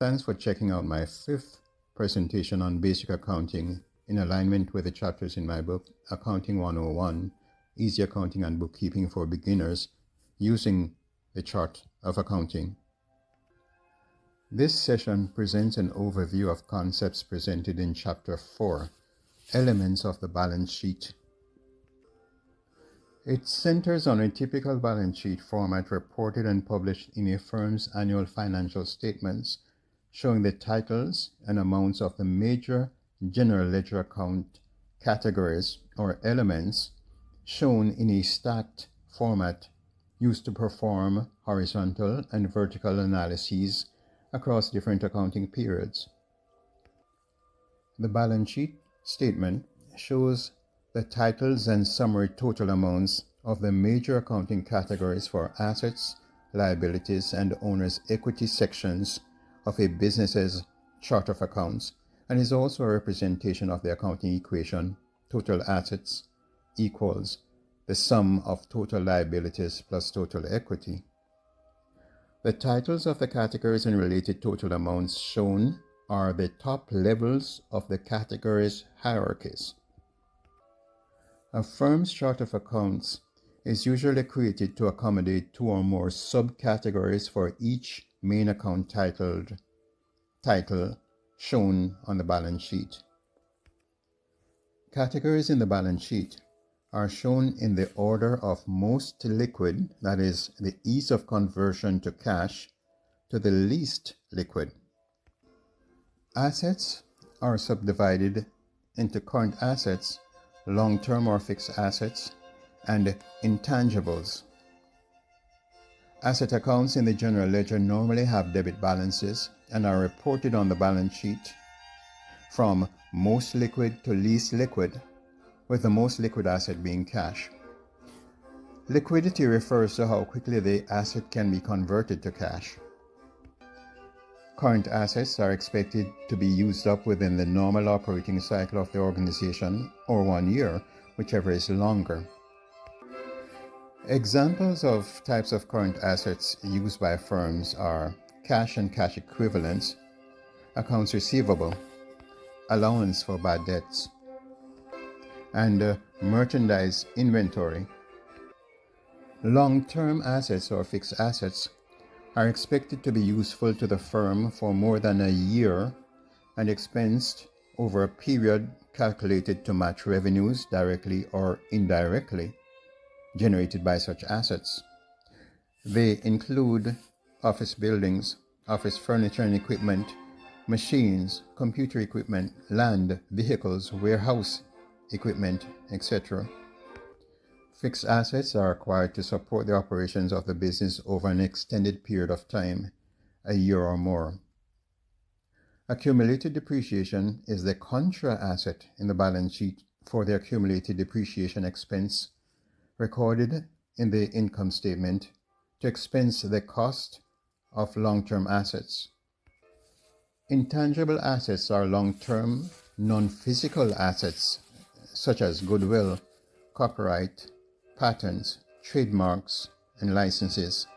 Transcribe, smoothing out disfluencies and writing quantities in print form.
Thanks for checking out my 5th presentation on basic accounting in alignment with the chapters in my book, Accounting 101, Easy Accounting and Bookkeeping for Beginners, using the chart of accounting. This session presents an overview of concepts presented in Chapter 4, Elements of the Balance Sheet. It centers on a typical balance sheet format reported and published in a firm's annual financial statements, showing the titles and amounts of the major general ledger account categories or elements shown in a stacked format used to perform horizontal and vertical analyses across different accounting periods. The balance sheet statement shows the titles and summary total amounts of the major accounting categories for assets, liabilities, and owner's equity sections of a business's chart of accounts, and is also a representation of the accounting equation total assets equals the sum of total liabilities plus total equity. The titles of the categories and related total amounts shown are the top levels of the categories' hierarchies. A firm's chart of accounts is usually created to accommodate 2 or more subcategories for each main account title shown on the balance sheet. Categories in the balance sheet are shown in the order of most liquid, that is, the ease of conversion to cash, to the least liquid. Assets are subdivided into current assets, long-term or fixed assets, and intangibles. Asset accounts in the general ledger normally have debit balances and are reported on the balance sheet from most liquid to least liquid, with the most liquid asset being cash. Liquidity refers to how quickly the asset can be converted to cash. Current assets are expected to be used up within the normal operating cycle of the organization, or 1 year, whichever is longer. Examples of types of current assets used by firms are cash and cash equivalents, accounts receivable, allowance for bad debts, and merchandise inventory. Long-term assets or fixed assets are expected to be useful to the firm for more than a year and expensed over a period calculated to match revenues directly or indirectly generated by such assets. They include office buildings, office furniture and equipment, machines, computer equipment, land, vehicles, warehouse equipment, etc. Fixed assets are required to support the operations of the business over an extended period of time, a year or more. Accumulated depreciation is the contra asset in the balance sheet for the accumulated depreciation expense recorded in the income statement to expense the cost of long-term assets. Intangible assets are long-term, non-physical assets such as goodwill, copyright, patents, trademarks, and licenses.